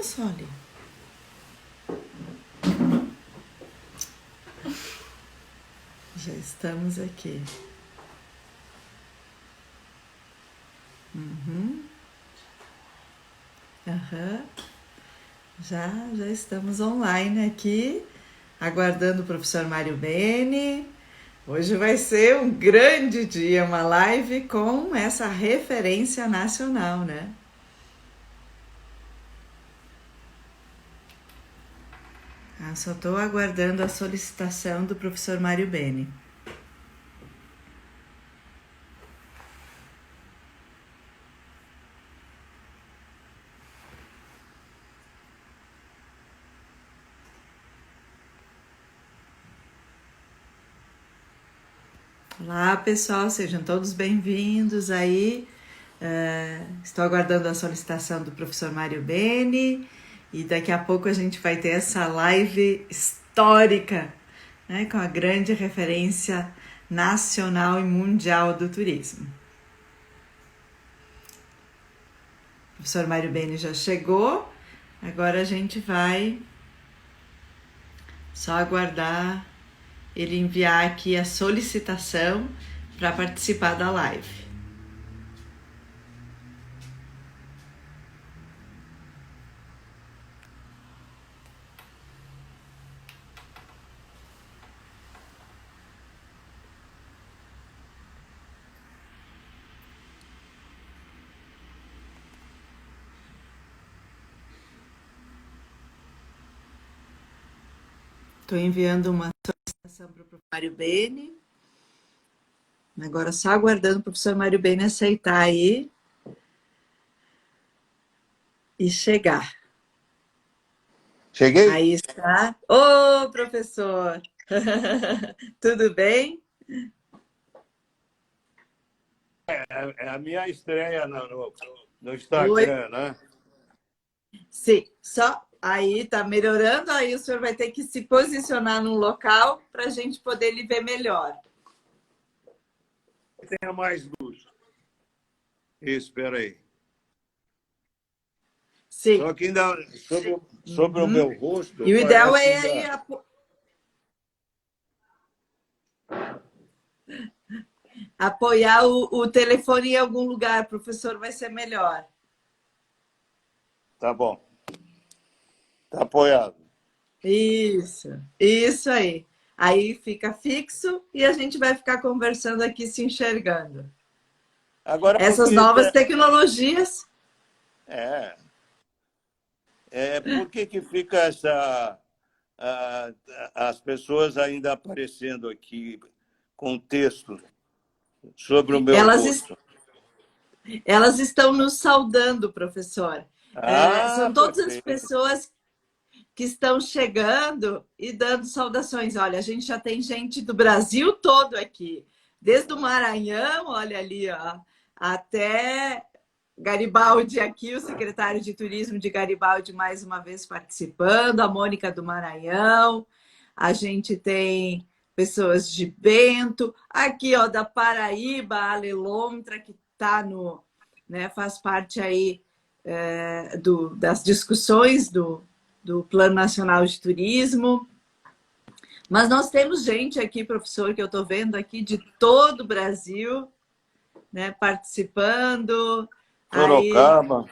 Soli? Já estamos aqui. Já estamos online aqui, aguardando o professor Mário Bene. Hoje vai ser um grande dia, uma live com essa referência nacional, né? Só estou aguardando a solicitação do professor Mário Bene. Olá, pessoal, sejam todos bem-vindos aí. Estou aguardando a solicitação do professor Mário Bene e daqui a pouco a gente vai ter essa live histórica, né, com a grande referência nacional e mundial do turismo. O professor Mário Bene já chegou, agora a gente vai só aguardar ele enviar aqui a solicitação para participar da live. Estou enviando uma solicitação para o professor Mário Bene. Agora só aguardando o professor Mário Bene aceitar aí e chegar. Cheguei? Aí está. Ô, professor! Tudo bem? É a minha estreia no Instagram, Oi. né? Sim, só aí tá melhorando, aí o senhor vai ter que se posicionar num local para a gente poder lhe ver melhor. Tenha mais luz. Isso, espera aí. Sim. Só que ainda sobre o meu rosto. E o ideal é aí apoiar o telefone em algum lugar, professor, vai ser melhor. Tá bom. Tá apoiado. Isso aí. Aí fica fixo e a gente vai ficar conversando aqui, se enxergando. Agora, Essas novas tecnologias. Por que fica essa. As pessoas ainda aparecendo aqui com texto sobre o meu rosto? Elas estão nos saudando, professor. São todas as Perfeito. pessoas que estão chegando e dando saudações. Olha, a gente já tem gente do Brasil todo aqui, desde o Maranhão, olha ali, ó, até Garibaldi aqui, o secretário de Turismo de Garibaldi mais uma vez participando, a Mônica do Maranhão, a gente tem pessoas de Bento, aqui, ó, da Paraíba, a Alelontra, que tá no, né, faz parte aí das discussões do Plano Nacional de Turismo. Mas nós temos gente aqui, professor, que eu estou vendo aqui de todo o Brasil, né, participando. Sorocaba.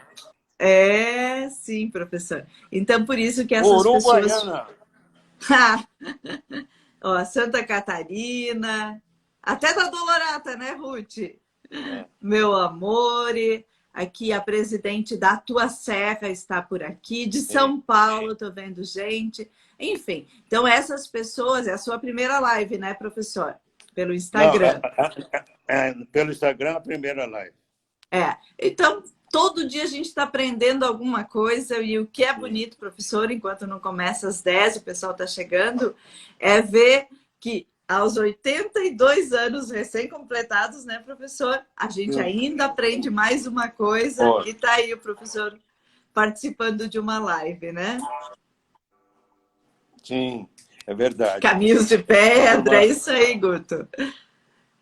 Sim, professor. Então, por isso que essas Uruguaiana. pessoas... Ó, Santa Catarina, até da Dolorata, né, Ruth? Meu amor, aqui a presidente da Tua Serra está por aqui, de São Paulo, estou vendo gente. Enfim, então essas pessoas, é a sua primeira live, né, professor? Pelo Instagram. Não, pelo Instagram, a primeira live. Então, todo dia a gente está aprendendo alguma coisa e o que é bonito, professor, enquanto não começa às 10, o pessoal está chegando, é ver que aos 82 anos recém-completados, né, professor, a gente ainda aprende mais uma coisa e está aí o professor participando de uma live, né? Sim, é verdade. Caminhos de pedra, é isso aí, Guto.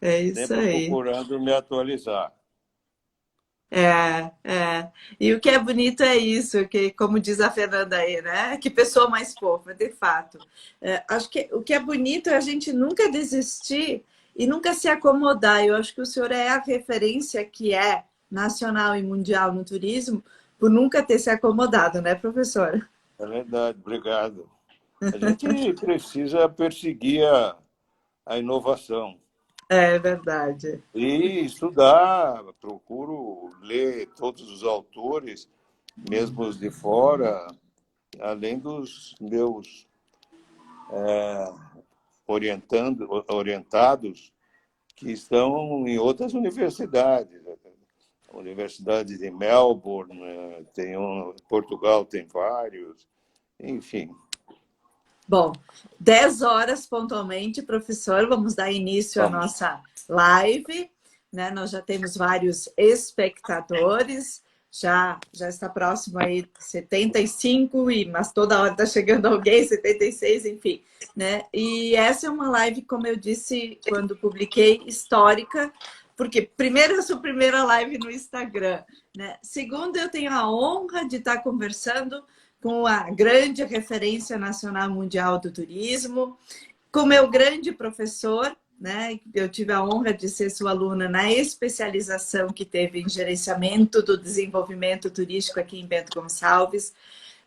É isso sempre aí. procurando me atualizar. E o que é bonito é isso, que, como diz a Fernanda aí, né? Que pessoa mais fofa, de fato. Acho que o que é bonito é a gente nunca desistir e nunca se acomodar. Eu acho que o senhor é a referência que é nacional e mundial no turismo por nunca ter se acomodado, né, professora? É verdade, obrigado. A gente precisa perseguir a inovação É verdade. e estudar. Procuro ler todos os autores, mesmo os de fora, além dos meus orientados que estão em outras universidades. A Universidade de Melbourne, Portugal tem vários, enfim. Bom, 10 horas pontualmente, professor, vamos dar início à Vamos. nossa live, né? Nós já temos vários espectadores, já está próximo aí 75, mas toda hora está chegando alguém, 76, enfim, né? E essa é uma live, como eu disse quando publiquei, histórica, porque primeiro, é a sua primeira live no Instagram, né? Segundo, eu tenho a honra de estar conversando com a grande referência nacional mundial do turismo, com meu grande professor, né? Eu tive a honra de ser sua aluna na especialização que teve em gerenciamento do desenvolvimento turístico aqui em Bento Gonçalves,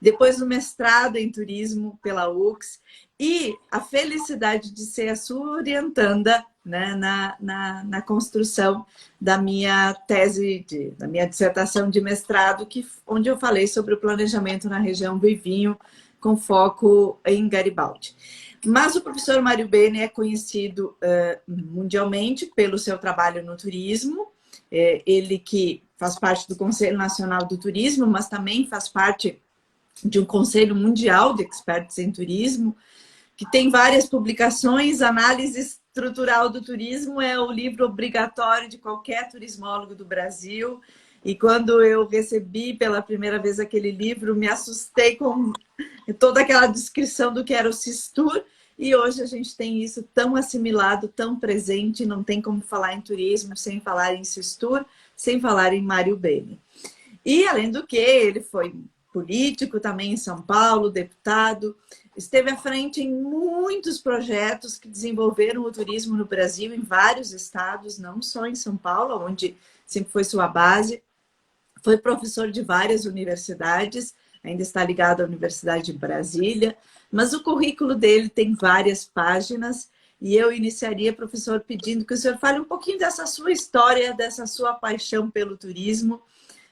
depois do mestrado em turismo pela UX e a felicidade de ser a sua orientanda, né, na construção da minha tese, da minha dissertação de mestrado, onde eu falei sobre o planejamento na região do vinho, com foco em Garibaldi. Mas o professor Mário Bene é conhecido mundialmente pelo seu trabalho no turismo, ele que faz parte do Conselho Nacional do Turismo, mas também faz parte de um Conselho Mundial de Expertos em Turismo, que tem várias publicações. Análise Estrutural do Turismo é o livro obrigatório de qualquer turismólogo do Brasil. E quando eu recebi pela primeira vez aquele livro, me assustei com toda aquela descrição do que era o Sistur. E hoje a gente tem isso tão assimilado, tão presente, não tem como falar em turismo sem falar em Sistur, sem falar em Mário Bene. E, além do que, ele foi político também em São Paulo, deputado, esteve à frente em muitos projetos que desenvolveram o turismo no Brasil, em vários estados, não só em São Paulo, onde sempre foi sua base. Foi professor de várias universidades, ainda está ligado à Universidade de Brasília, mas o currículo dele tem várias páginas. E eu iniciaria, professor, pedindo que o senhor fale um pouquinho dessa sua história, dessa sua paixão pelo turismo,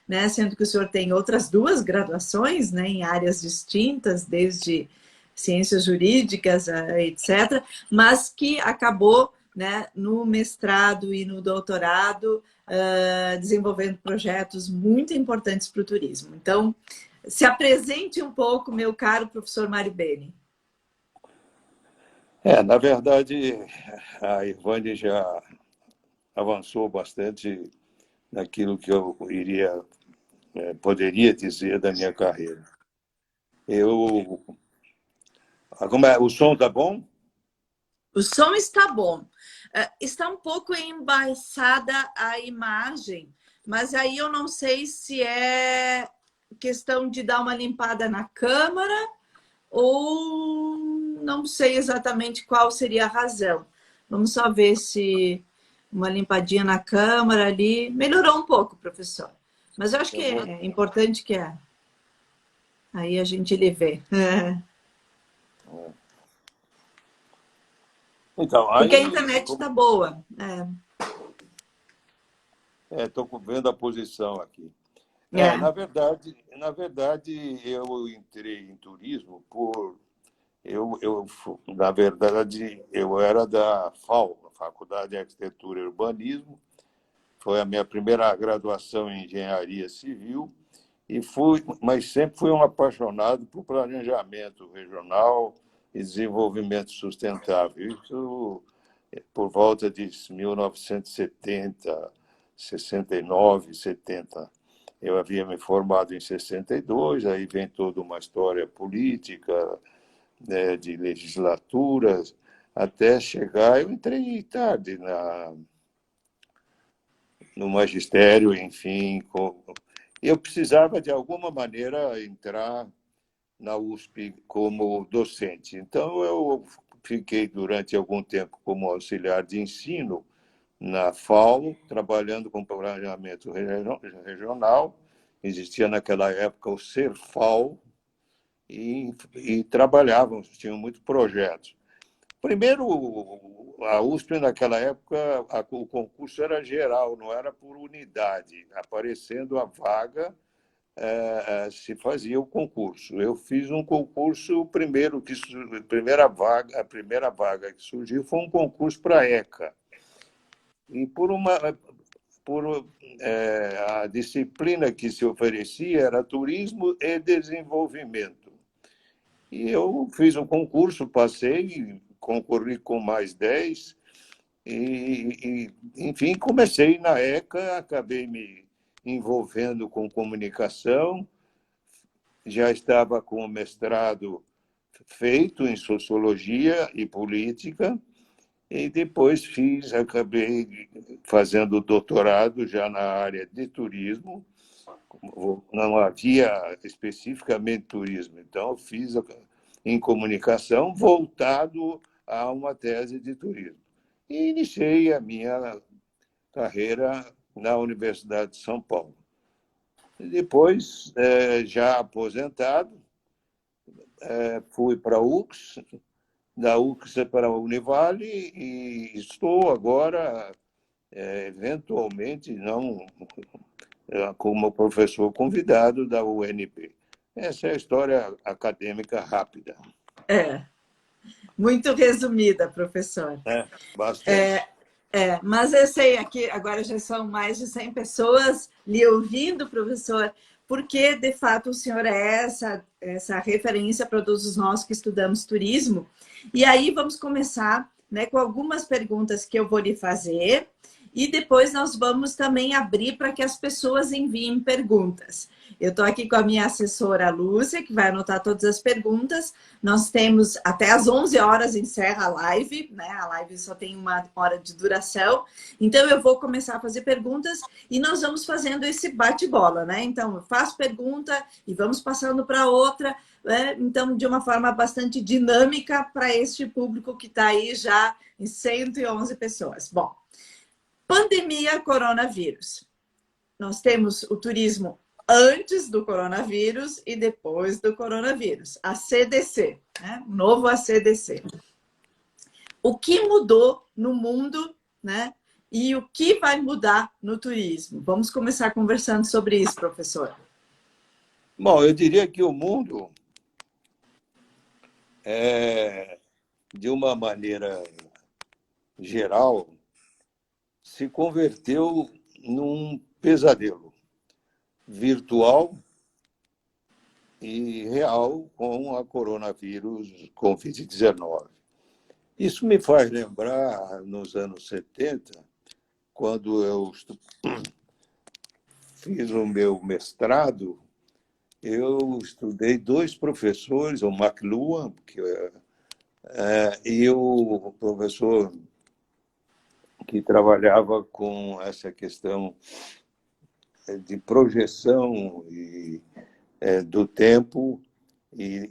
né? Sendo que o senhor tem outras duas graduações, né, em áreas distintas, desde ciências jurídicas, etc., mas que acabou, né, no mestrado e no doutorado, desenvolvendo projetos muito importantes para o turismo. Então, se apresente um pouco, meu caro professor Mário Bene. Na verdade, a Ivane já avançou bastante naquilo que eu poderia dizer da minha carreira. O som tá bom? O som está bom. Está um pouco embaçada a imagem, mas aí eu não sei se é questão de dar uma limpada na câmera ou não sei exatamente qual seria a razão. Vamos só ver se uma limpadinha na câmera ali melhorou um pouco, professor. Mas eu acho que é importante que aí a gente lhe vê. Então, Porque a aí internet está boa. estou vendo a posição aqui. É. Na verdade, eu entrei em turismo na verdade, eu era da FAU, Faculdade de Arquitetura e Urbanismo. Foi a minha primeira graduação em engenharia civil mas sempre fui um apaixonado por planejamento regional e desenvolvimento sustentável. Isso por volta de 1970, 69, 70. Eu havia me formado em 62, aí vem toda uma história política, né, de legislaturas, até chegar. Eu entrei tarde no magistério, enfim. Eu precisava, de alguma maneira, entrar na USP como docente. Então, eu fiquei durante algum tempo como auxiliar de ensino na FAO, trabalhando com planejamento regional. Existia naquela época o Serfal, e trabalhávamos, tinham muitos projetos. Primeiro, a USP, naquela época, o concurso era geral, não era por unidade. Aparecendo a vaga, se fazia o concurso. Eu fiz um concurso, a primeira vaga que surgiu foi um concurso para a ECA. E a disciplina que se oferecia era turismo e desenvolvimento. E eu fiz um concurso, passei, concorri com mais 10 enfim, comecei na ECA, acabei me envolvendo com comunicação, já estava com o mestrado feito em sociologia e política, e depois acabei fazendo doutorado já na área de turismo. Não havia especificamente turismo, então fiz em comunicação voltado a uma tese de turismo. E iniciei a minha carreira na Universidade de São Paulo. E depois, já aposentado, fui para a UX, da UX para a Univale, e estou agora, eventualmente, não como professor convidado da UNB. Essa é a história acadêmica rápida. Muito resumida, professor. Bastante. Mas eu sei, aqui agora já são mais de 100 pessoas lhe ouvindo, professor, porque, de fato, o senhor é essa referência para todos nós que estudamos turismo. E aí vamos começar, né, com algumas perguntas que eu vou lhe fazer e depois nós vamos também abrir para que as pessoas enviem perguntas. Eu estou aqui com a minha assessora Lúcia, que vai anotar todas as perguntas. Nós temos até às 11 horas encerra a live, né? A live só tem 1 hora de duração. Então, eu vou começar a fazer perguntas e nós vamos fazendo esse bate-bola, né? Então, eu faço pergunta e vamos passando para outra, né? Então, de uma forma bastante dinâmica para este público que está aí já em 111 pessoas. Bom, pandemia coronavírus. Nós temos o turismo antes do coronavírus e depois do coronavírus. A CDC, né? O novo ACDC. O que mudou no mundo, né? E o que vai mudar no turismo? Vamos começar conversando sobre isso, professor. Bom, eu diria que o mundo, de uma maneira geral, se converteu num pesadelo virtual e real com a coronavírus Covid-19. Isso me faz lembrar, nos anos 70, quando eu fiz o meu mestrado, eu estudei 2 professores, o McLuhan, e o professor que trabalhava com essa questão de projeção do tempo e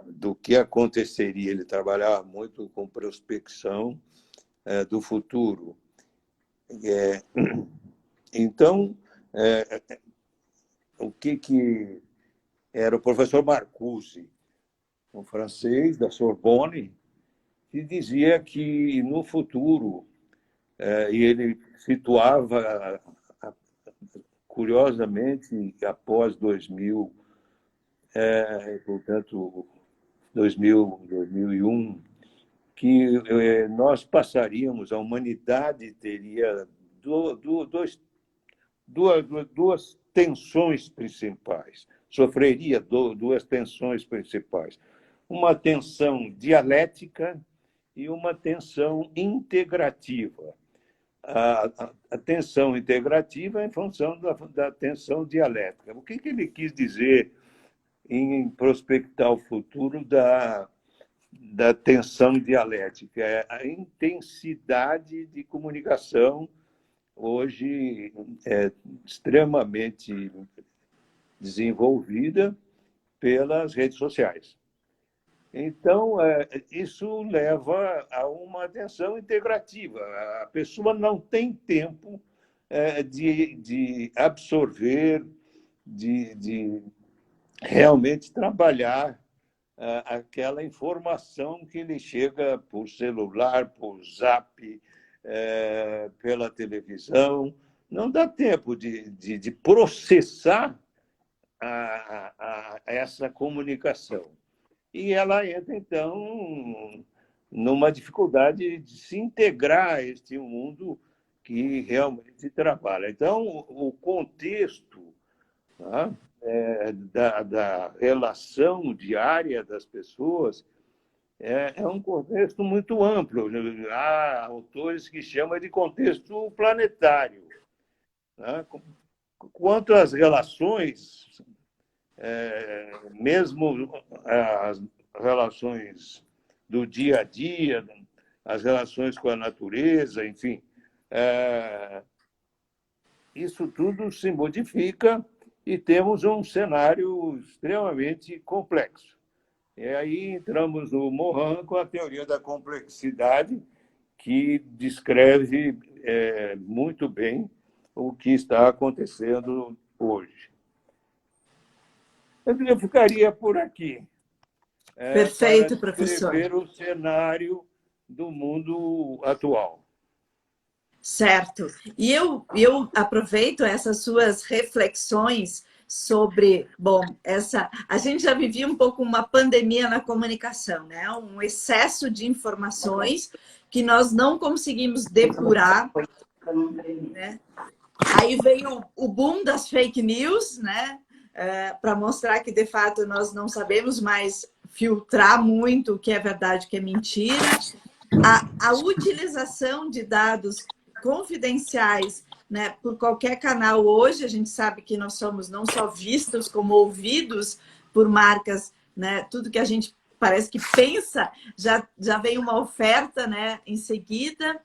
do que aconteceria. Ele trabalhava muito com prospecção do futuro. Então, o que era o professor Marcuse, um francês da Sorbonne, que dizia que no futuro, e ele situava, curiosamente, após 2000, portanto, 2000, 2001, que nós passaríamos, a humanidade teria duas tensões principais, sofreria 2 tensões principais. Uma tensão dialética e uma tensão integrativa. A tensão integrativa é em função da tensão dialética. O que ele quis dizer em prospectar o futuro da tensão dialética? É a intensidade de comunicação hoje é extremamente desenvolvida pelas redes sociais. Então, isso leva a uma atenção integrativa. A pessoa não tem tempo de absorver, de realmente trabalhar aquela informação que lhe chega por celular, por zap, pela televisão. Não dá tempo de processar essa comunicação. E ela entra, então, numa dificuldade de se integrar a este mundo que realmente trabalha. Então, o contexto, tá, da relação diária das pessoas é um contexto muito amplo. Há autores que chamam de contexto planetário. Tá? Quanto às relações, mesmo as relações do dia a dia, as relações com a natureza, enfim, isso tudo se modifica e temos um cenário extremamente complexo. E aí entramos no Morin com a teoria da complexidade, que descreve muito bem o que está acontecendo hoje. Eu ficaria por aqui para Perfeito, professor. descrever o cenário do mundo atual. Certo. E eu aproveito essas suas reflexões sobre, bom, a gente já vivia um pouco uma pandemia na comunicação, né? Um excesso de informações que nós não conseguimos depurar, né? Aí veio o boom das fake news, né? Para mostrar que, de fato, nós não sabemos mais filtrar muito o que é verdade e o que é mentira. A utilização de dados confidenciais, né, por qualquer canal hoje, a gente sabe que nós somos não só vistos, como ouvidos por marcas, né? Tudo que a gente parece que pensa, já vem uma oferta, né, em seguida.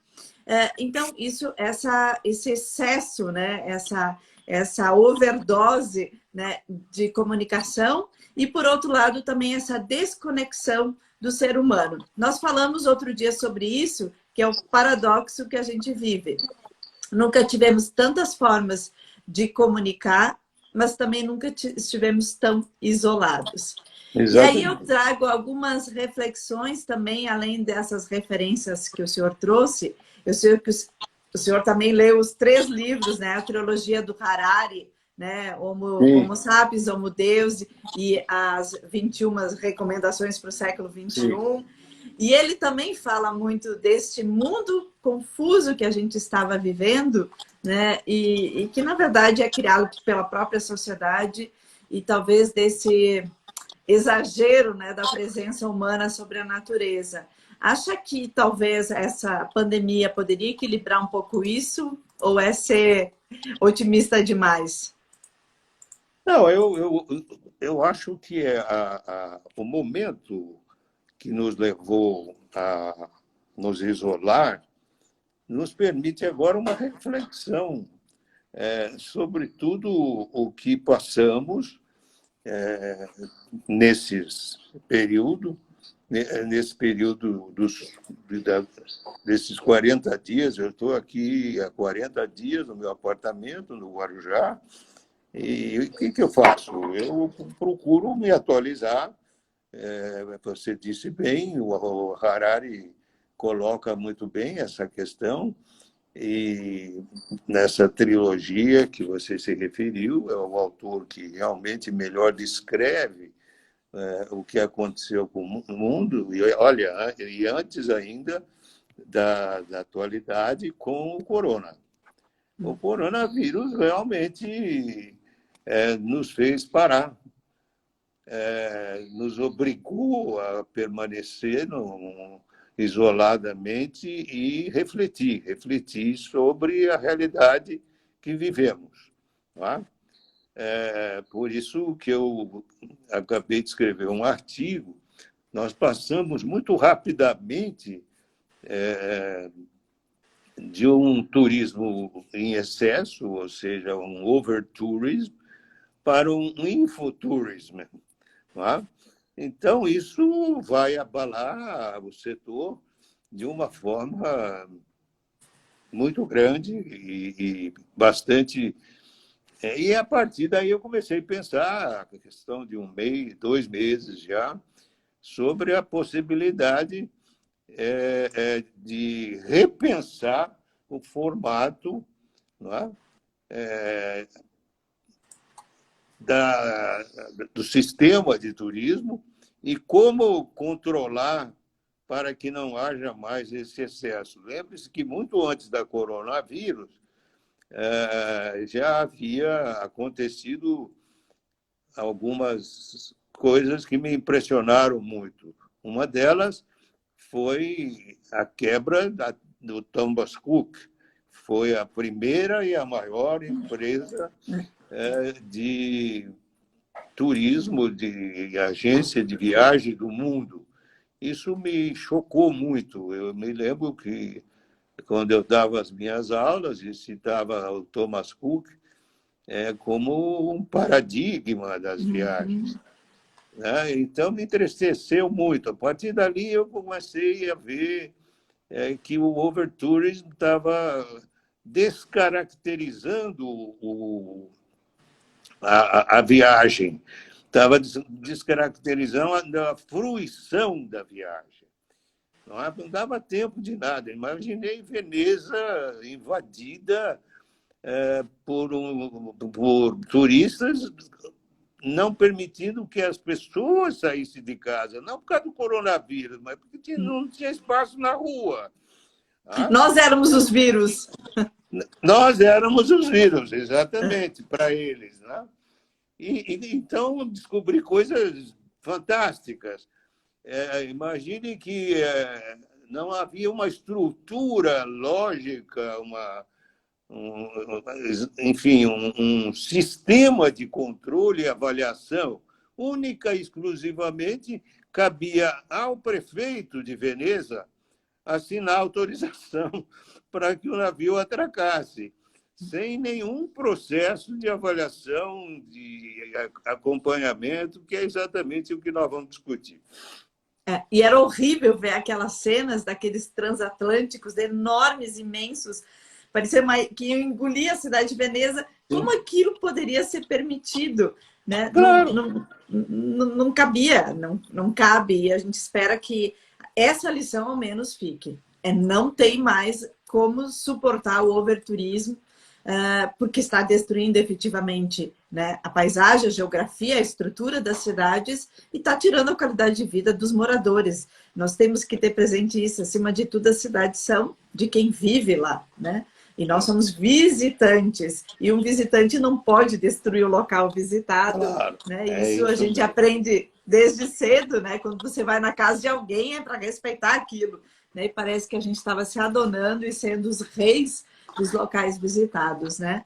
Então, esse excesso, né, essa overdose, né, de comunicação e, por outro lado, também essa desconexão do ser humano. Nós falamos outro dia sobre isso, que é o paradoxo que a gente vive. Nunca tivemos tantas formas de comunicar, mas também nunca estivemos tão isolados. Exatamente. E aí eu trago algumas reflexões também, além dessas referências que o senhor trouxe. Eu sei que o senhor também leu os 3 livros, né? A trilogia do Harari, né? Homo Sapiens, Homo Deus e as 21 recomendações para o século XXI. Sim. E ele também fala muito deste mundo confuso que a gente estava vivendo, né? E que, na verdade, é criado pela própria sociedade e talvez desse exagero, né, da presença humana sobre a natureza. Acha que talvez essa pandemia poderia equilibrar um pouco isso? Ou é ser otimista demais? Não, eu acho que o momento que nos levou a nos isolar nos permite agora uma reflexão sobre tudo o que passamos nesse período desses 40 dias. Eu estou aqui há 40 dias no meu apartamento, no Guarujá, e o que eu faço? Eu procuro me atualizar. Você disse bem, o Harari coloca muito bem essa questão, e nessa trilogia que você se referiu, é o autor que realmente melhor descreve o que aconteceu com o mundo, e olha, e antes ainda da atualidade com o corona. O coronavírus realmente nos fez parar, nos obrigou a permanecer isoladamente e refletir sobre a realidade que vivemos. Tá? Por isso que eu acabei de escrever um artigo. Nós passamos muito rapidamente de um turismo em excesso, ou seja, um overtourism, para um infoturismo. Não é? Então, isso vai abalar o setor de uma forma muito grande e bastante. E a partir daí eu comecei a pensar, a questão de 1 mês, 2 meses já, sobre a possibilidade de repensar o formato, não é? Da, do sistema de turismo e como controlar para que não haja mais esse excesso. Lembre-se que muito antes da coronavírus já havia acontecido algumas coisas que me impressionaram muito. Uma delas foi a quebra do Thomas Cook. Foi a primeira e a maior empresa de turismo, de agência de viagem do mundo. Isso me chocou muito. Eu me lembro que, quando eu dava as minhas aulas, e citava o Thomas Cook como um paradigma das viagens. Né? Então, me entristeceu muito. A partir dali, eu comecei a ver que o overtourism estava descaracterizando a viagem, estava descaracterizando a fruição da viagem. Não dava tempo de nada. Imaginei Veneza invadida por turistas, não permitindo que as pessoas saíssem de casa, não por causa do coronavírus, mas porque não tinha espaço na rua. Nós éramos os vírus. Nós éramos os vírus, exatamente, para eles. Né? Então, descobri coisas fantásticas. Imagine que não havia uma estrutura lógica, enfim, um sistema de controle e avaliação. Única e exclusivamente cabia ao prefeito de Veneza assinar autorização para que o navio atracasse, sem nenhum processo de avaliação, de acompanhamento, que é exatamente o que nós vamos discutir. E era horrível ver aquelas cenas daqueles transatlânticos enormes, imensos, parecia que engolia a cidade de Veneza. Como aquilo poderia ser permitido? Né? Claro. Não cabia, não cabe. E a gente espera que essa lição, ao menos, fique. Não tem mais como suportar o overturismo, porque está destruindo efetivamente, né, a paisagem, a geografia, a estrutura das cidades e está tirando a qualidade de vida dos moradores. Nós temos que ter presente isso. Acima de tudo, as cidades são de quem vive lá, né? E nós somos visitantes. E um visitante não pode destruir o local visitado. Claro, né? Isso a gente mesmo. Aprende desde cedo, né? Quando você vai na casa de alguém, é para respeitar aquilo. Né? E parece que a gente estava se adonando e sendo os reis dos locais visitados, né?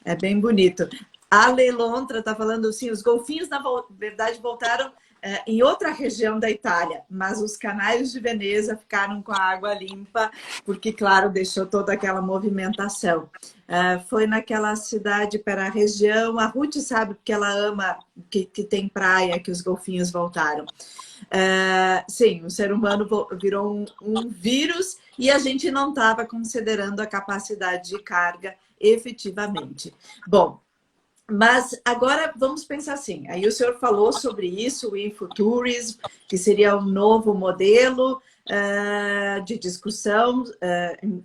É bem bonito. A Leilontra está falando assim, os golfinhos, na verdade, voltaram em outra região da Itália, mas os canais de Veneza ficaram com a água limpa, porque, claro, deixou toda aquela movimentação. Foi naquela cidade, para a região, a Ruth sabe, porque ela ama que tem praia, que os golfinhos voltaram. Sim, o ser humano virou um vírus e a gente não estava considerando a capacidade de carga efetivamente. Bom, mas agora vamos pensar assim, aí o senhor falou sobre isso, o infotourism, que seria um novo modelo de discussão,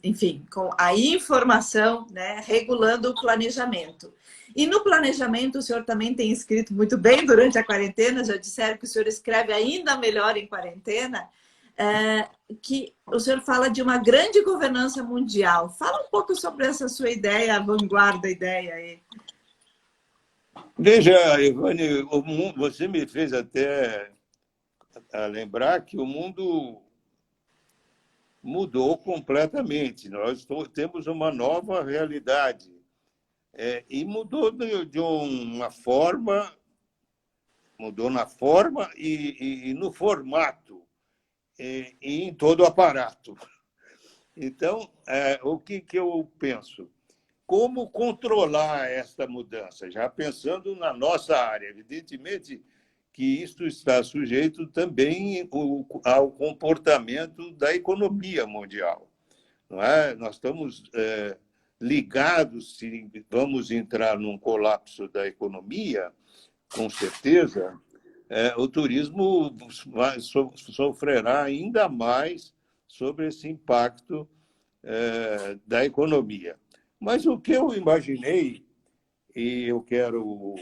enfim, com a informação, né, regulando o planejamento. E no planejamento o senhor também tem escrito muito bem durante a quarentena, já disseram que o senhor escreve ainda melhor em quarentena, que o senhor fala de uma grande governança mundial. Fala um pouco sobre essa sua ideia, a vanguarda ideia aí. Veja, Ivane, você me fez até lembrar que o mundo mudou completamente. Nós temos uma nova realidade. E mudou de uma forma, mudou na forma e no formato, e em todo o aparato. Então, o que eu penso? Como controlar esta mudança? Já pensando na nossa área, evidentemente que isto está sujeito também ao comportamento da economia mundial. Não é? Nós estamos ligados, se vamos entrar num colapso da economia, com certeza, o turismo sofrerá ainda mais sobre esse impacto da economia. Mas o que eu imaginei, e eu quero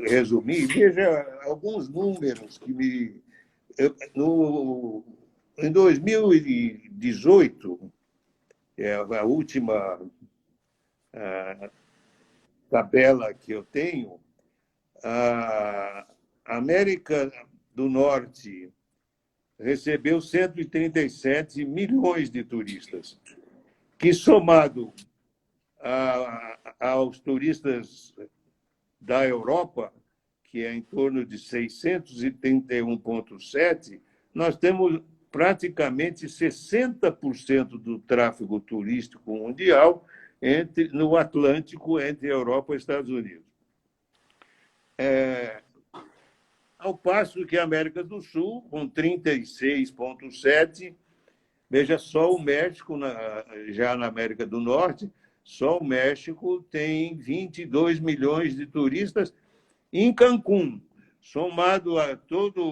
resumir, veja alguns números que me. Em 2018, a última tabela que eu tenho, a América do Norte recebeu 137 milhões de turistas, que, somado aos turistas da Europa, que é em torno de 631,7, nós temos praticamente 60% do tráfego turístico mundial no Atlântico, entre Europa e Estados Unidos. Ao passo que a América do Sul, com 36,7, veja, só o México, já na América do Norte, só o México tem 22 milhões de turistas em Cancún, somado a todo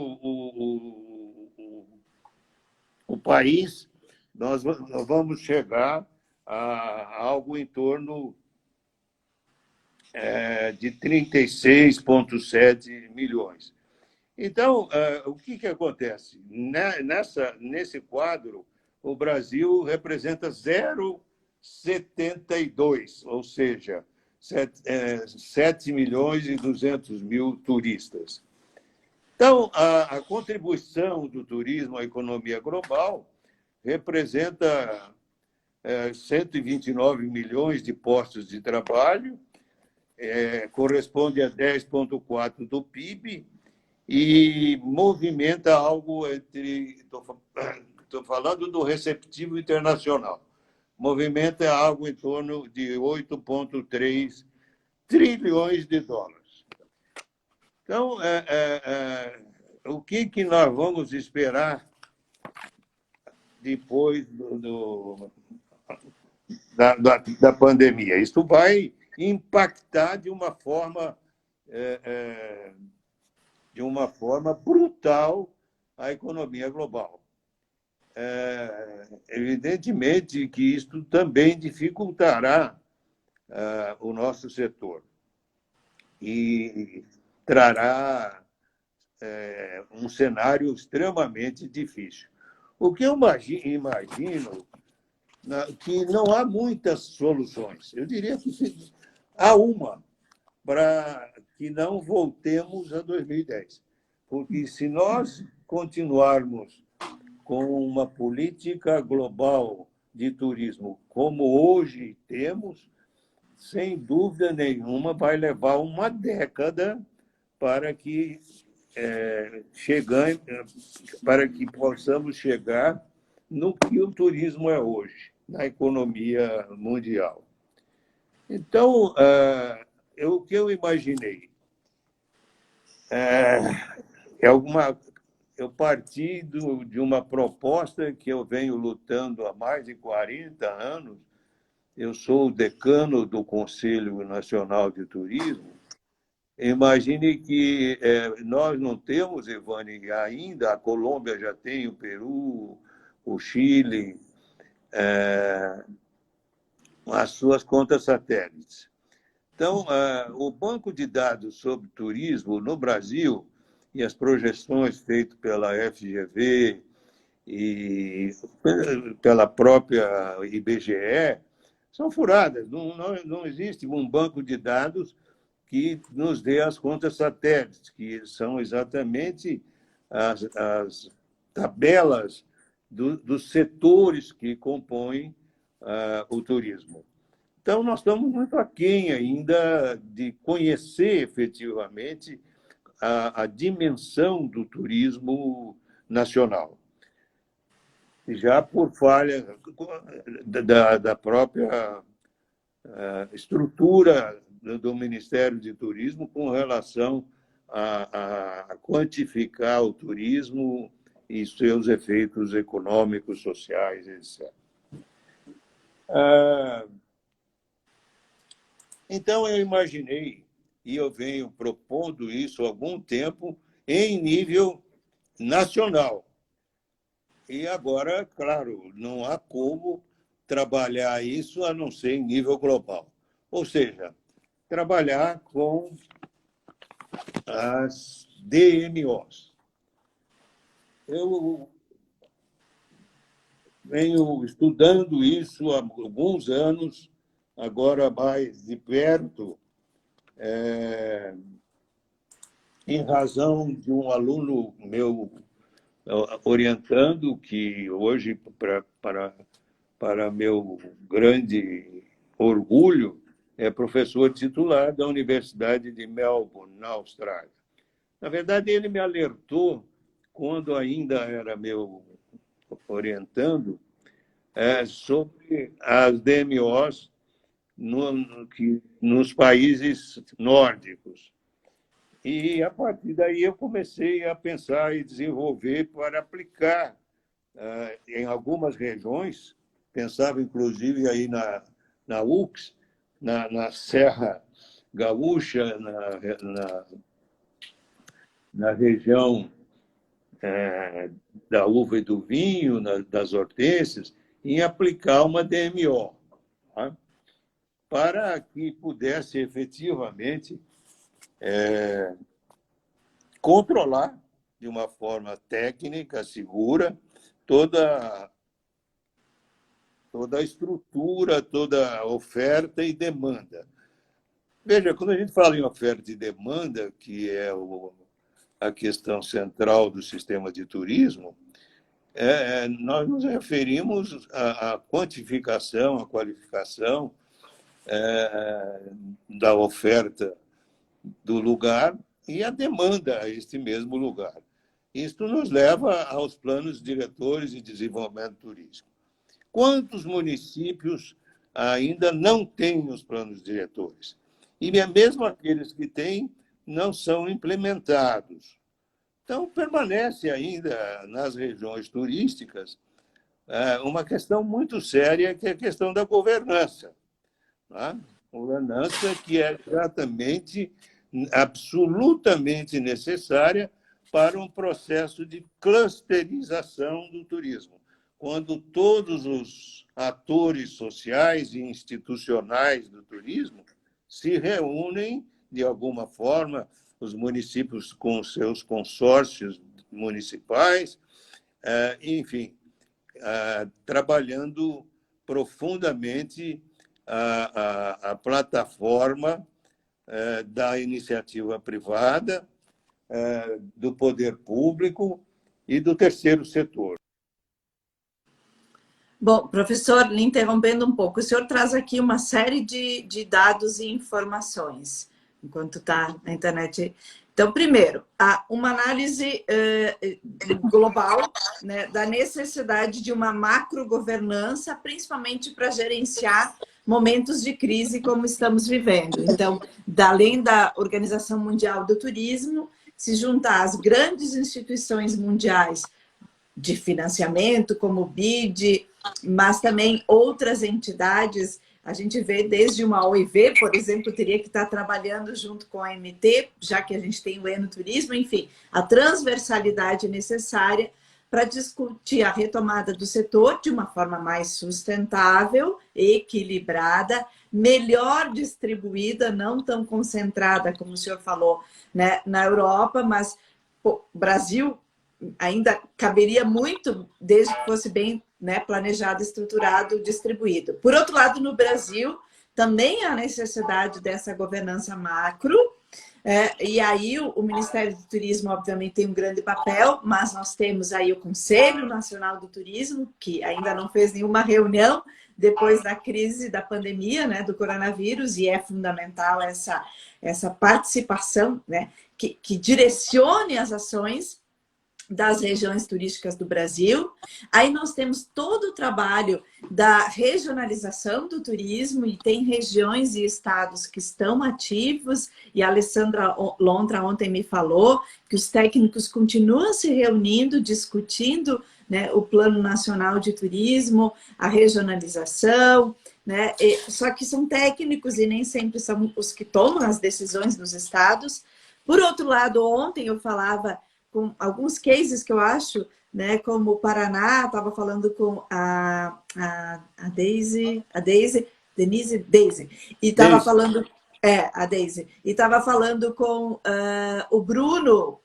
o país, nós vamos chegar a algo em torno de 36,7 milhões. Então, o que acontece? Nesse quadro, o Brasil representa 0,72, ou seja, 7 milhões e 200 mil turistas. Então, a contribuição do turismo à economia global representa 129 milhões de postos de trabalho, corresponde a 10,4% do PIB e movimenta algo entre... Estou falando do receptivo internacional. Movimenta algo em torno de 8,3 trilhões de dólares. Então, o que nós vamos esperar depois da pandemia? Isso vai impactar de uma forma brutal a economia global. Evidentemente que isto também dificultará o nosso setor e trará um cenário extremamente difícil. O que eu imagino que não há muitas soluções. Eu diria que há uma para que não voltemos a 2010. Porque se nós continuarmos com uma política global de turismo como hoje temos, sem dúvida nenhuma, vai levar uma década para que possamos chegar no que o turismo é hoje, na economia mundial. Então, o que eu imaginei eu parti de uma proposta que eu venho lutando há mais de 40 anos. Eu sou o decano do Conselho Nacional de Turismo. Imagine que nós não temos, Ivani, ainda, a Colômbia já tem, o Peru, o Chile, as suas contas satélites. Então, o banco de dados sobre turismo no Brasil e as projeções feitas pela FGV e pela própria IBGE são furadas. Não existe um banco de dados que nos dê as contas satélites, que são exatamente as tabelas dos setores que compõem o turismo. Então, nós estamos muito aquém ainda de conhecer efetivamente a dimensão do turismo nacional. já por falha da própria estrutura do Ministério de Turismo com relação a quantificar o turismo e seus efeitos econômicos, sociais, etc. Então, eu imaginei, e eu venho propondo isso há algum tempo, em nível nacional. E agora, claro, não há como trabalhar isso a não ser em nível global. Ou seja, trabalhar com as DMOs. Eu venho estudando isso há alguns anos, agora mais de perto, em razão de um aluno meu orientando, que hoje, para meu grande orgulho, é professor titular da Universidade de Melbourne, na Austrália. Na verdade, ele me alertou, quando ainda era meu orientando, sobre as DMOs nos países nórdicos. E, a partir daí, eu comecei a pensar e desenvolver para aplicar em algumas regiões, pensava, inclusive, aí na UX, na Serra Gaúcha, na região da uva e do vinho, das hortênsias, em aplicar uma DMO, tá? Para que pudesse efetivamente controlar de uma forma técnica, segura, toda a estrutura, toda a oferta e demanda. Veja, quando a gente fala em oferta e demanda, que é a questão central do sistema de turismo, nós nos referimos à quantificação, à qualificação da oferta do lugar e a demanda a este mesmo lugar. Isto nos leva aos planos diretores de desenvolvimento turístico. Quantos municípios ainda não têm os planos diretores? E mesmo aqueles que têm não são implementados. Então, permanece ainda nas regiões turísticas uma questão muito séria, que é a questão da governança. Tá? Governança que é exatamente, absolutamente necessária para um processo de clusterização do turismo, quando todos os atores sociais e institucionais do turismo se reúnem, de alguma forma, os municípios com seus consórcios municipais, enfim, trabalhando profundamente a plataforma da iniciativa privada, do poder público e do terceiro setor. Bom, professor, lhe interrompendo um pouco, o senhor traz aqui uma série de dados e informações, enquanto está na internet. Então, primeiro, há uma análise global, né, da necessidade de uma macrogovernança, principalmente para gerenciar momentos de crise como estamos vivendo. Então, além da Organização Mundial do Turismo, se juntar às grandes instituições mundiais de financiamento, como o BID, mas também outras entidades. A gente vê desde uma OIV, por exemplo, teria que estar trabalhando junto com a MT, já que a gente tem o Enoturismo, enfim, a transversalidade necessária para discutir a retomada do setor de uma forma mais sustentável, equilibrada, melhor distribuída, não tão concentrada, como o senhor falou, né, na Europa, mas o Brasil ainda caberia muito, desde que fosse bem, né, planejado, estruturado, distribuído. Por outro lado, no Brasil, também há necessidade dessa governança macro, e aí o Ministério do Turismo, obviamente, tem um grande papel, mas nós temos aí o Conselho Nacional do Turismo, que ainda não fez nenhuma reunião depois da crise da pandemia, né, do coronavírus, e é fundamental essa participação, né, que direcione as ações. das regiões turísticas do Brasil. Aí nós temos todo o trabalho da regionalização do turismo, e tem regiões e estados que estão ativos, e a Alessandra Lontra ontem me falou que os técnicos continuam se reunindo, discutindo, né, o Plano Nacional de Turismo, a regionalização, né? Só que são técnicos e nem sempre são os que tomam as decisões nos estados. Por outro lado, ontem eu falava com alguns cases que eu acho, né, como o Paraná, estava falando com Denise, e estava falando, a Daisy, e estava falando com o Bruno,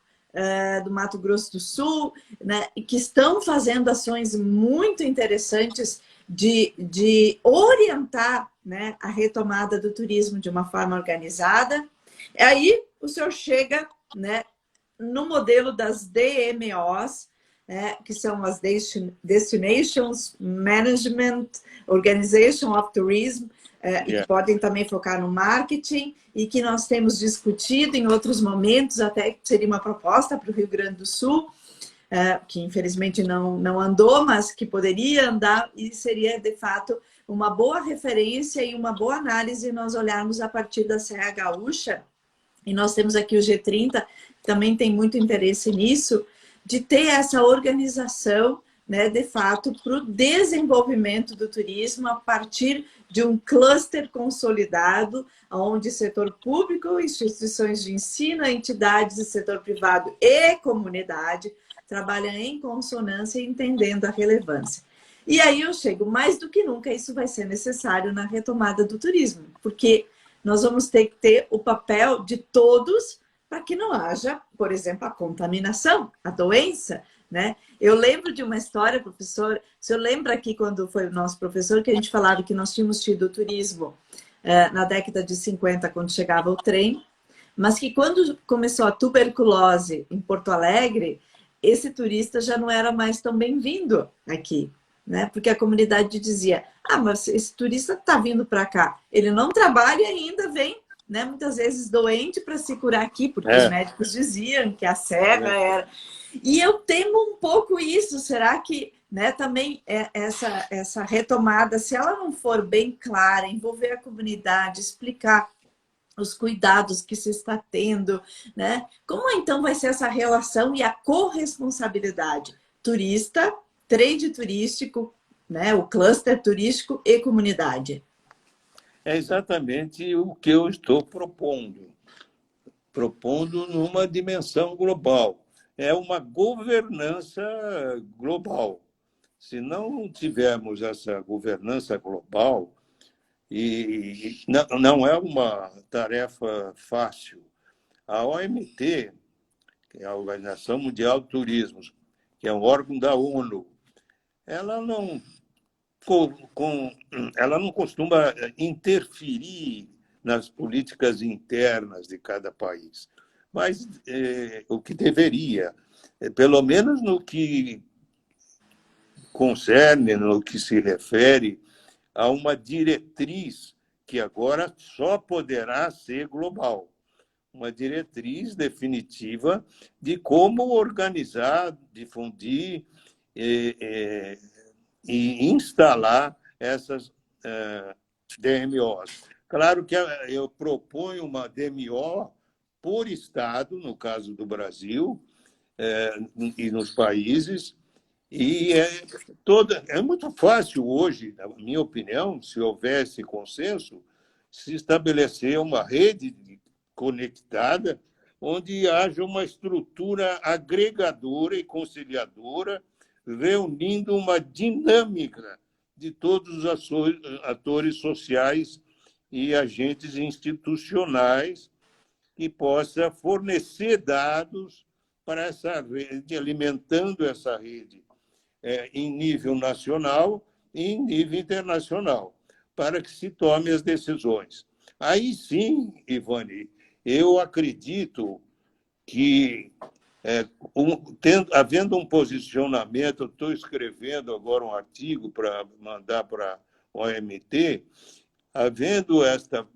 do Mato Grosso do Sul, né, que estão fazendo ações muito interessantes de orientar, né, a retomada do turismo de uma forma organizada. Aí o senhor chega, né, no modelo das DMOs, que são as Destinations Management Organization of Tourism, e que podem também focar no marketing, e que nós temos discutido em outros momentos, até que seria uma proposta para o Rio Grande do Sul, que infelizmente não andou, mas que poderia andar, e seria, de fato, uma boa referência e uma boa análise nós olharmos a partir da Serra Gaúcha. E nós temos aqui o G30, também tem muito interesse nisso, de ter essa organização, né, de fato, para o desenvolvimento do turismo a partir de um cluster consolidado, onde setor público, instituições de ensino, entidades do setor privado e comunidade trabalham em consonância, entendendo a relevância. E aí eu chego, mais do que nunca, isso vai ser necessário na retomada do turismo, porque nós vamos ter que ter o papel de todos para que não haja, por exemplo, a contaminação, a doença, né? Eu lembro de uma história, professor, o senhor lembra aqui quando foi o nosso professor que a gente falava que nós tínhamos tido turismo na década de 50, quando chegava o trem, mas que quando começou a tuberculose em Porto Alegre, esse turista já não era mais tão bem-vindo aqui, né? Porque a comunidade dizia, mas esse turista está vindo para cá, ele não trabalha e ainda vem, né, muitas vezes doente para se curar aqui, porque os médicos diziam que a serra era... E eu temo um pouco isso, será que, né, também essa retomada, se ela não for bem clara, envolver a comunidade, explicar os cuidados que se está tendo, né? Como então vai ser essa relação e a corresponsabilidade? Turista, trade turístico, né? O cluster turístico e comunidade. É exatamente o que eu estou propondo numa dimensão global. É uma governança global. Se não tivermos essa governança global, e não é uma tarefa fácil. A OMT, que é a Organização Mundial do Turismo, que é um órgão da ONU, ela não costuma interferir nas políticas internas de cada país, mas o que deveria, pelo menos no que concerne, no que se refere a uma diretriz que agora só poderá ser global, uma diretriz definitiva de como organizar, difundir e instalar essas DMOs. Claro que eu proponho uma DMO por estado, no caso do Brasil, e nos países, e é muito fácil hoje, na minha opinião, se houvesse consenso, se estabelecer uma rede conectada onde haja uma estrutura agregadora e conciliadora, reunindo uma dinâmica de todos os atores sociais e agentes institucionais que possa fornecer dados para essa rede, alimentando essa rede em nível nacional e em nível internacional, para que se tome as decisões. Aí sim, Ivani, eu acredito que, havendo um posicionamento, eu estou escrevendo agora um artigo para mandar para a OMT, havendo esta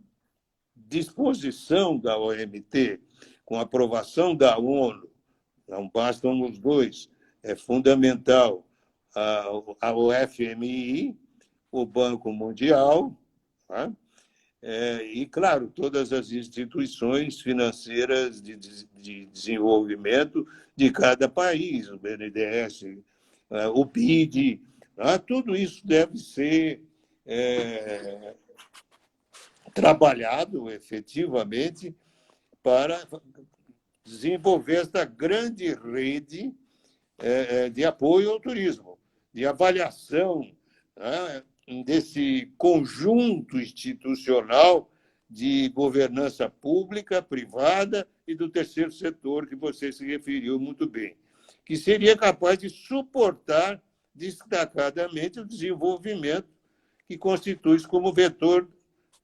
disposição da OMT, com aprovação da ONU, não bastam os dois. É fundamental o FMI, o Banco Mundial, tá? E, claro, todas as instituições financeiras de desenvolvimento de cada país, o BNDES, o BID, tá? Tudo isso deve ser trabalhado efetivamente para desenvolver esta grande rede de apoio ao turismo, de avaliação, né, desse conjunto institucional de governança pública, privada e do terceiro setor, que você se referiu muito bem, que seria capaz de suportar destacadamente o desenvolvimento que constitui como vetor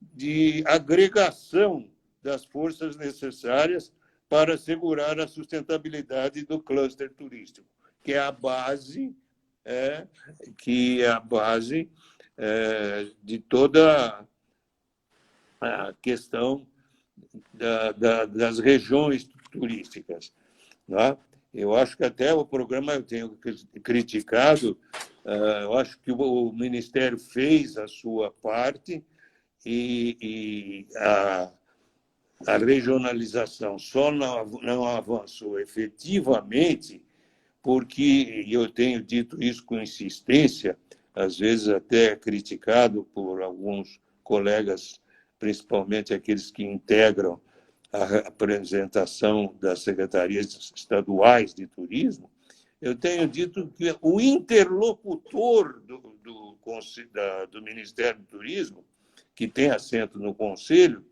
de agregação das forças necessárias para assegurar a sustentabilidade do cluster turístico, que é a base, de toda a questão das regiões turísticas. Né? Eu acho que até o programa eu tenho criticado, eu acho que o Ministério fez a sua parte e a regionalização só não avançou efetivamente porque, e eu tenho dito isso com insistência, às vezes até criticado por alguns colegas, principalmente aqueles que integram a representação das secretarias estaduais de turismo, eu tenho dito que o interlocutor do Ministério do Turismo, que tem assento no Conselho,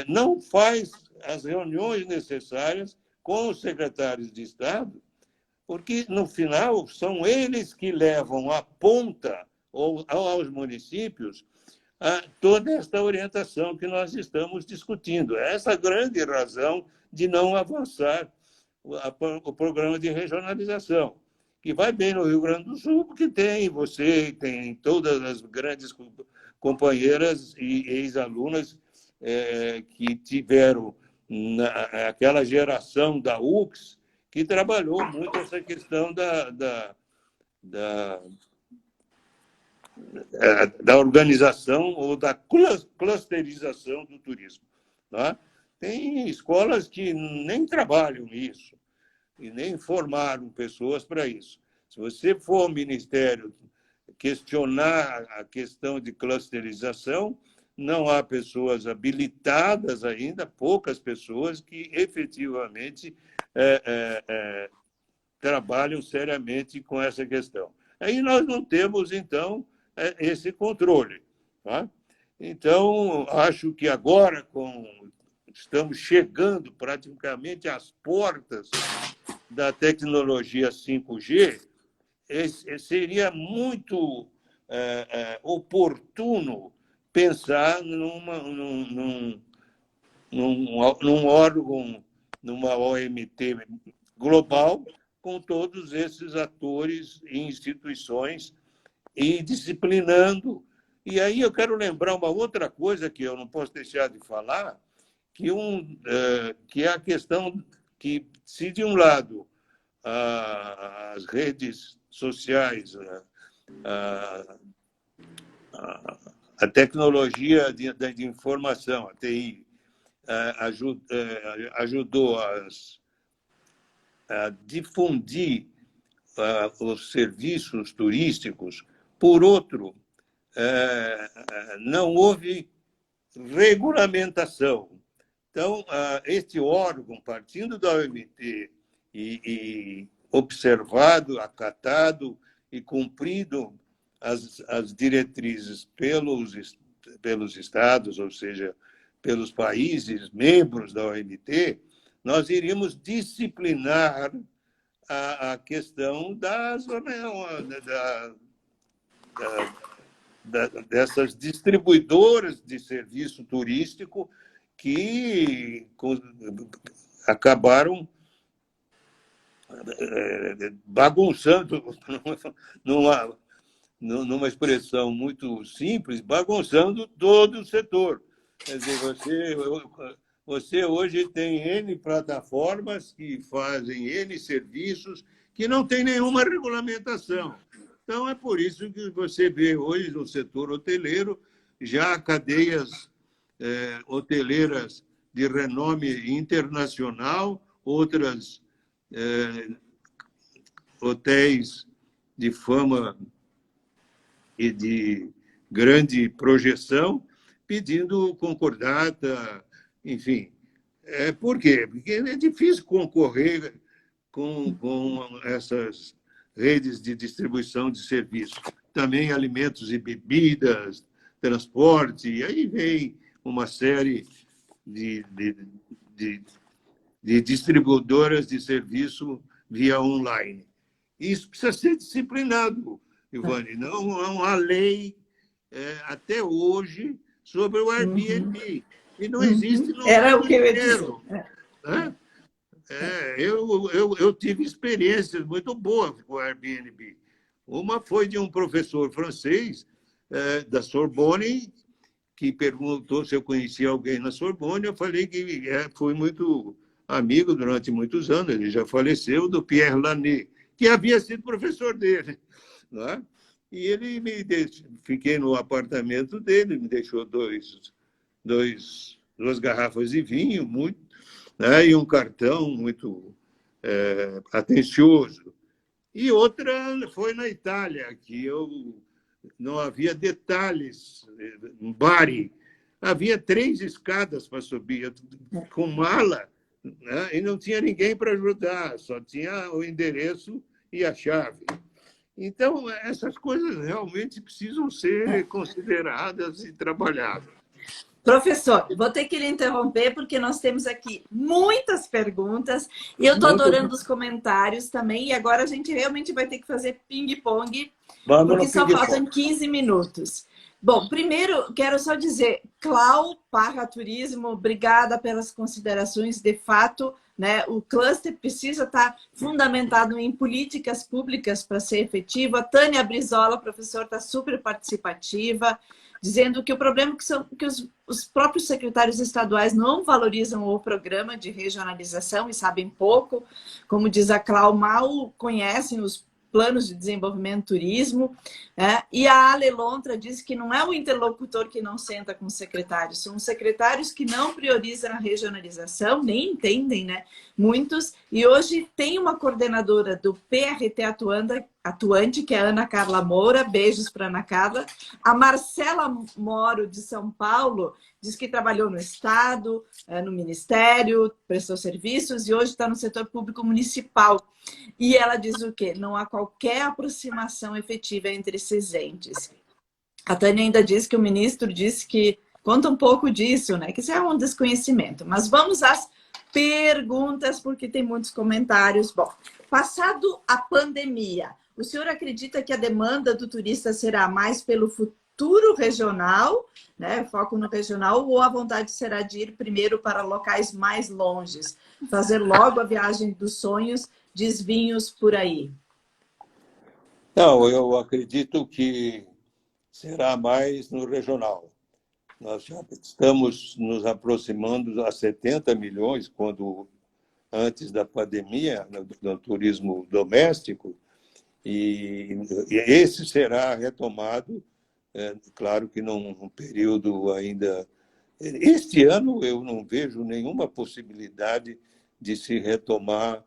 não faz as reuniões necessárias com os secretários de Estado, porque, no final, são eles que levam à ponta ou aos municípios toda esta orientação que nós estamos discutindo. Essa é a grande razão de não avançar o programa de regionalização, que vai bem no Rio Grande do Sul, porque tem todas as grandes companheiras e ex-alunas que tiveram aquela geração da UX, que trabalhou muito essa questão da organização ou da clusterização do turismo. Tá? Tem escolas que nem trabalham isso e nem formaram pessoas para isso. Se você for ao Ministério questionar a questão de clusterização, não há pessoas habilitadas ainda, poucas pessoas que efetivamente trabalham seriamente com essa questão. Aí nós não temos, então, esse controle. Tá? Então, acho que agora, estamos chegando praticamente às portas da tecnologia 5G, seria muito oportuno pensar num órgão, numa OMT global, com todos esses atores e instituições e disciplinando. E aí eu quero lembrar uma outra coisa que eu não posso deixar de falar, que é a questão que, se de um lado as redes sociais, a tecnologia de informação, a TI, ajudou a difundir os serviços turísticos. Por outro, não houve regulamentação. Então, este órgão, partindo da OMT e observado, acatado e cumprido as diretrizes pelos estados, ou seja, pelos países membros da OMT, nós iríamos disciplinar a questão dessas distribuidoras de serviço turístico que acabaram bagunçando, numa expressão muito simples, bagunçando todo o setor. Quer dizer, Você hoje tem N plataformas que fazem N serviços que não tem nenhuma regulamentação. Então, é por isso que você vê hoje no setor hoteleiro já cadeias hoteleiras de renome internacional, outras hotéis de fama e de grande projeção, pedindo concordata, enfim. Por quê? Porque é difícil concorrer com essas redes de distribuição de serviços. Também alimentos e bebidas, transporte, e aí vem uma série de distribuidoras de serviço via online. Isso precisa ser disciplinado, Ivone. Não há lei até hoje sobre o Airbnb. E não existe no Era mundo o que eu ia inteiro. dizer. Né? Eu tive experiências muito boas com o Airbnb. Uma foi de um professor francês da Sorbonne, que perguntou se eu conhecia alguém na Sorbonne. Eu falei que fui muito amigo durante muitos anos, ele já faleceu, do Pierre Lanney, que havia sido professor dele. Né? E ele fiquei no apartamento dele, me deixou duas garrafas de vinho, muito, né? E um cartão muito atencioso. E outra foi na Itália, que eu não havia detalhes, um Bari. Havia 3 escadas para subir, com mala, né? E não tinha ninguém para ajudar, só tinha o endereço e a chave. Então, essas coisas realmente precisam ser consideradas e trabalhadas. Professor, vou ter que lhe interromper porque nós temos aqui muitas perguntas e eu estou adorando os comentários também. E agora a gente realmente vai ter que fazer ping-pong, porque só faltam 15 minutos. Bom, primeiro, quero só dizer, Clau Parra Turismo, obrigada pelas considerações. De fato, né, o cluster precisa estar fundamentado em políticas públicas para ser efetivo. A Tânia Brizola, professora, está super participativa, dizendo que o problema é que os próprios secretários estaduais não valorizam o programa de regionalização e sabem pouco. Como diz a Clau, mal conhecem os planos de desenvolvimento do turismo. E a Ale Lontra diz que não é o interlocutor que não senta com os secretários, são os secretários que não priorizam a regionalização, nem entendem, né? Muitos. E hoje tem uma coordenadora do PRT atuante, que é a Ana Carla Moura. Beijos para a Ana Carla. A Marcela Moro, de São Paulo, diz que trabalhou no Estado, no Ministério, prestou serviços e hoje está no setor público municipal. E ela diz o quê? Não há qualquer aproximação efetiva entre esses entes. A Tânia ainda diz que o ministro disse que conta um pouco disso, né? Que isso é um desconhecimento. Mas vamos às perguntas, porque tem muitos comentários. Bom, passado a pandemia, o senhor acredita que a demanda do turista será mais pelo futuro regional, né? Foco no regional, ou a vontade será de ir primeiro para locais mais longes, fazer logo a viagem dos sonhos, desvinhos por aí? Não, eu acredito que será mais no regional. Nós já estamos nos aproximando a 70 milhões, quando antes da pandemia, no turismo doméstico, e esse será retomado, claro que num período ainda... Este ano eu não vejo nenhuma possibilidade de se retomar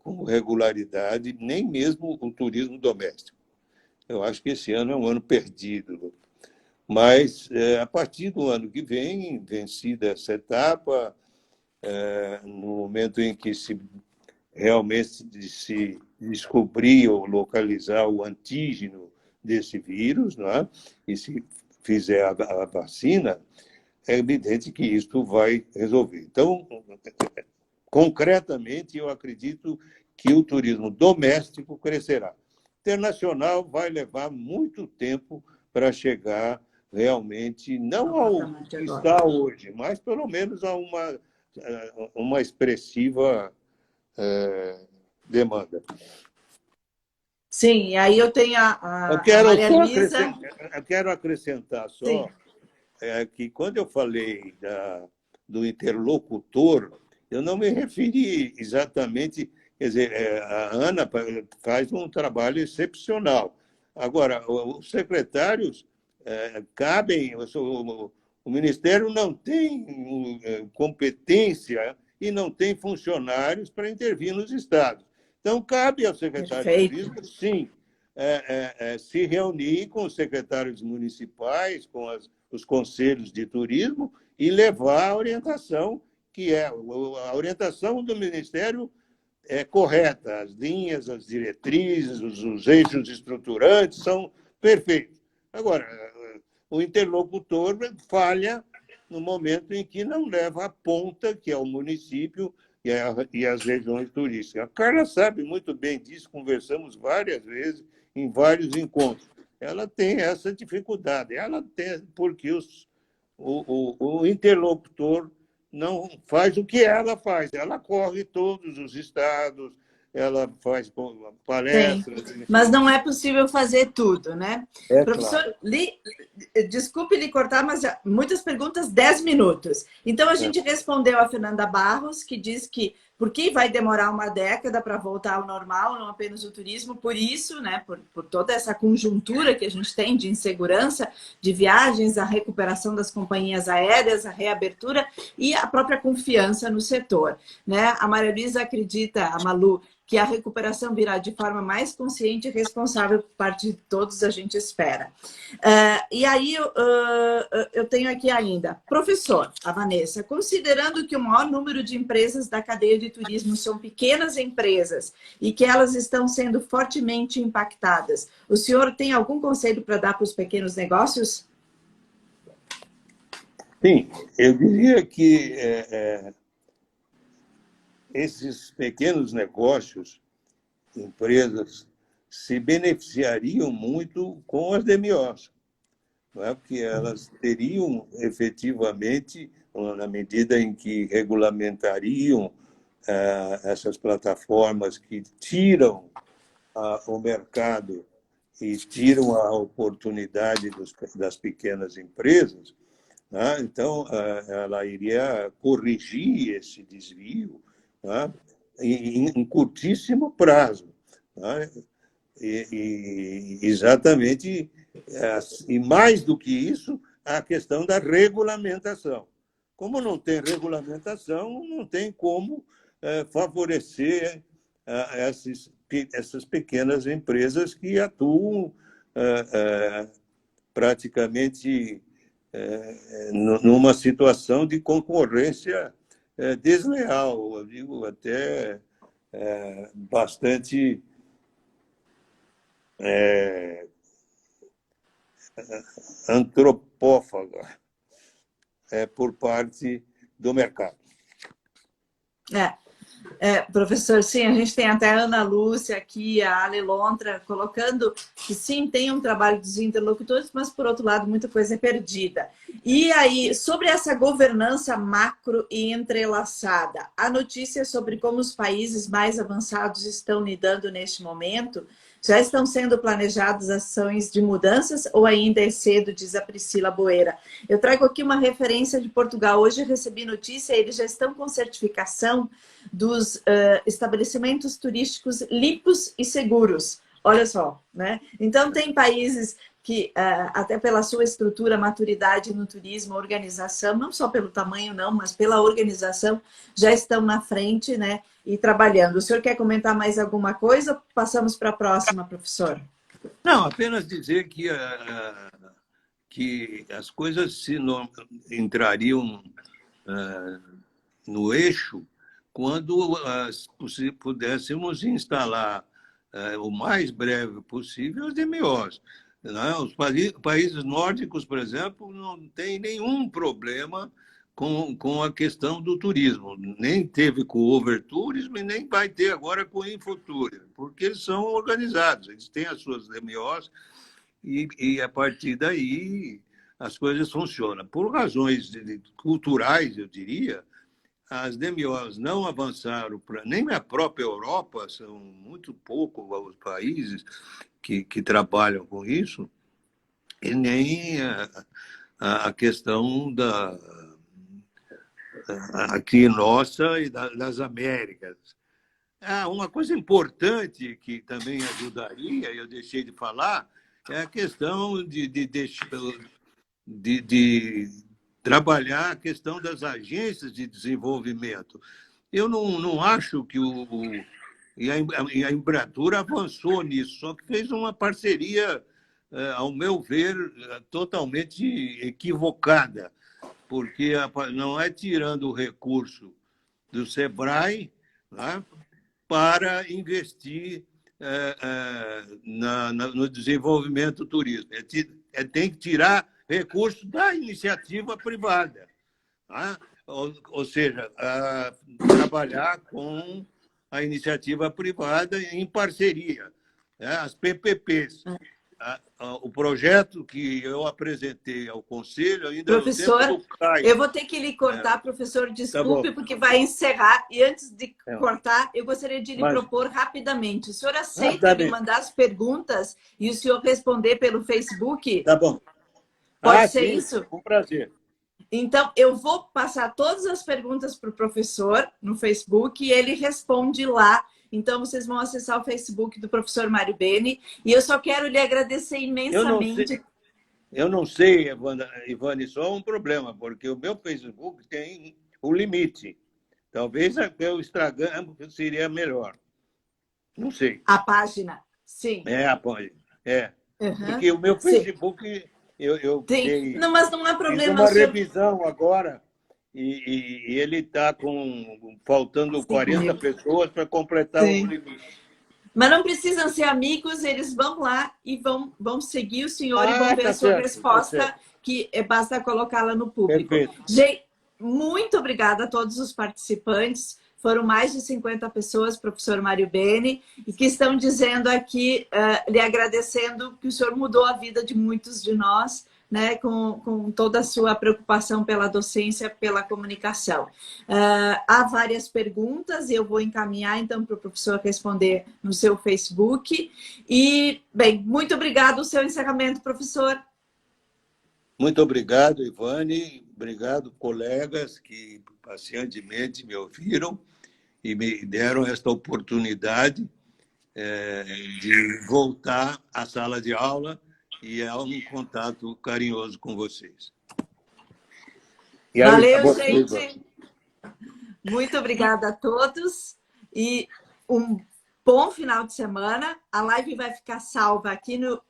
com regularidade, nem mesmo o turismo doméstico. Eu acho que esse ano é um ano perdido. Mas, a partir do ano que vem, vencida essa etapa, no momento em que realmente se descobrir ou localizar o antígeno desse vírus, não é? E se fizer a vacina, é evidente que isso vai resolver. Então, concretamente, eu acredito que o turismo doméstico crescerá. Internacional vai levar muito tempo para chegar realmente, não ao que está hoje, mas pelo menos a uma expressiva demanda. Sim, aí eu tenho a Maria Luísa. Eu quero acrescentar só que quando eu falei do interlocutor, eu não me referi exatamente. Quer dizer, a Ana faz um trabalho excepcional. Agora, os secretários cabem, o Ministério não tem competência e não tem funcionários para intervir nos estados. Então, cabe ao secretário de Perfeito. turismo, sim, se reunir com os secretários municipais, com os conselhos de turismo e levar a orientação, que é a orientação do Ministério é correta, as linhas, as diretrizes, os eixos estruturantes são perfeitos. Agora, o interlocutor falha no momento em que não leva a ponta, que é o município e as regiões turísticas. A Carla sabe muito bem disso, conversamos várias vezes em vários encontros. Ela tem essa dificuldade, ela tem, porque o interlocutor não faz o que ela faz. Ela corre todos os estados, ela faz Sim, palestras, mas enfim. não é possível fazer tudo, né? É Professor, claro. desculpe lhe cortar, mas muitas perguntas, 10 minutos. Então, a gente respondeu a Fernanda Barros, que diz que por que vai demorar uma década para voltar ao normal, não apenas o turismo, por isso, né, por toda essa conjuntura que a gente tem de insegurança de viagens, a recuperação das companhias aéreas, a reabertura e a própria confiança no setor, né? A Maria Luísa acredita, a Malu, que a recuperação virá de forma mais consciente e responsável por parte de todos, a gente espera. E aí, eu tenho aqui ainda, professor, a Vanessa, considerando que o maior número de empresas da cadeia de turismo são pequenas empresas e que elas estão sendo fortemente impactadas, o senhor tem algum conselho para dar para os pequenos negócios? Sim, eu diria que esses pequenos negócios, empresas, se beneficiariam muito com as DMOs, não é? Porque elas teriam efetivamente, na medida em que regulamentariam essas plataformas que tiram o mercado e tiram a oportunidade das pequenas empresas, né? Então, ela iria corrigir esse desvio, né? Em curtíssimo prazo. Né? E exatamente, e mais do que isso, a questão da regulamentação. Como não tem regulamentação, não tem como favorecer essas pequenas empresas que atuam praticamente numa situação de concorrência desleal, eu digo até bastante antropófaga por parte do mercado. Professor, sim, a gente tem até a Ana Lúcia aqui, a Ale Lontra, colocando que sim, tem um trabalho dos interlocutores, mas, por outro lado, muita coisa é perdida. E aí, sobre essa governança macro e entrelaçada, a notícia sobre como os países mais avançados estão lidando neste momento, já estão sendo planejadas ações de mudanças ou ainda é cedo, diz a Priscila Boeira. Eu trago aqui uma referência de Portugal. Hoje recebi notícia, eles já estão com certificação dos estabelecimentos turísticos limpos e seguros. Olha só, né? Então, tem países que, até pela sua estrutura, maturidade no turismo, organização, não só pelo tamanho, não, mas pela organização, já estão na frente, né? E trabalhando. O senhor quer comentar mais alguma coisa? Passamos para a próxima, professor. Não, apenas dizer que as coisas se entrariam no eixo quando pudéssemos instalar o mais breve possível as DMOs. Os países nórdicos, por exemplo, não têm nenhum problema com a questão do turismo. Nem teve com o overtourismo e nem vai ter agora com o infotourismo, porque eles são organizados, eles têm as suas DMOs e a partir daí as coisas funcionam. Por razões culturais, eu diria, as DMOs não avançaram, nem a própria Europa, são muito poucos os países que trabalham com isso, e nem a questão aqui nossa e das Américas. Uma coisa importante que também ajudaria, eu deixei de falar, é a questão de trabalhar a questão das agências de desenvolvimento. Eu não acho que e a Embratur avançou nisso, só que fez uma parceria, ao meu ver, totalmente equivocada, porque não é tirando o recurso do SEBRAE, né, para investir no desenvolvimento do turismo. Tem que tirar recursos da iniciativa privada, tá? Ou seja, trabalhar com a iniciativa privada em parceria, né? As PPPs. O projeto que eu apresentei ao Conselho ainda Professor, no tempo do Caio. eu vou ter que lhe cortar, professor, desculpe, porque vai encerrar. E antes de cortar, eu gostaria de lhe propor rapidamente. O senhor aceita me mandar as perguntas e o senhor responder pelo Facebook? Tá bom. Pode ser sim, isso? Com prazer. Então, eu vou passar todas as perguntas para o professor no Facebook e ele responde lá. Então, vocês vão acessar o Facebook do professor Mário Beni. E eu só quero lhe agradecer imensamente. Eu não sei, Ivane, só um problema, porque o meu Facebook tem o limite. Talvez até o Instagram seria melhor. Não sei. A página, sim. A página. Porque o meu Facebook, eu não, mas não há problema. Fiz uma revisão agora e ele está faltando 40 pessoas para completar o limite. Mas não precisam ser amigos, eles vão lá e vão seguir o senhor e vão ver a sua resposta, que basta colocá-la no público. Perfeito. Gente, muito obrigada a todos os participantes. Foram mais de 50 pessoas, professor Mário Beni, e que estão dizendo aqui, lhe agradecendo que o senhor mudou a vida de muitos de nós, né, com toda a sua preocupação pela docência, pela comunicação. Há várias perguntas, eu vou encaminhar, então, para o professor responder no seu Facebook. E, bem, muito obrigado. O seu encerramento, professor. Muito obrigado, Ivane. Obrigado, colegas que pacientemente me ouviram e me deram esta oportunidade de voltar à sala de aula e a um contato carinhoso com vocês. Valeu, gente. Muito obrigada a todos e um bom final de semana. A live vai ficar salva aqui no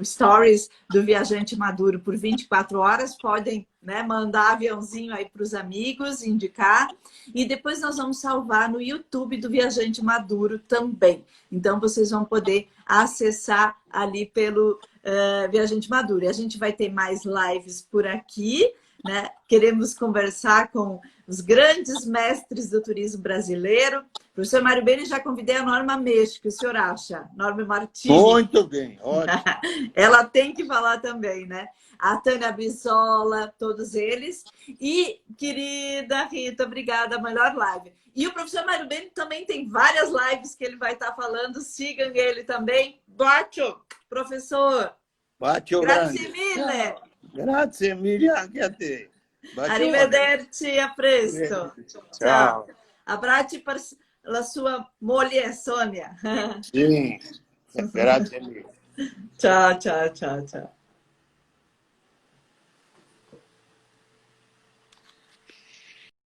Stories do Viajante Maduro por 24 horas. Podem, né, mandar aviãozinho aí para os amigos, indicar. E depois nós vamos salvar no YouTube do Viajante Maduro também. Então, vocês vão poder acessar ali pelo Viajante Maduro. E a gente vai ter mais lives por aqui, né? Queremos conversar com os grandes mestres do turismo brasileiro. Professor Mário Beni, já convidei a Norma Meixo, o que o senhor acha? Norma Martins. Muito bem, ótimo. Ela tem que falar também, né? A Tânia Brizola, todos eles. E, querida Rita, obrigada, a melhor live. E o professor Mário Beni também tem várias lives que ele vai estar falando. Sigam ele também. Bacio, professor. Bacio, grazie mille. Grazie mille anche a te. Arrivederci, a presto. Ciao. Abbracci per la sua moglie Sônia. Sim, grazie mille. Ciao, ciao, ciao, ciao.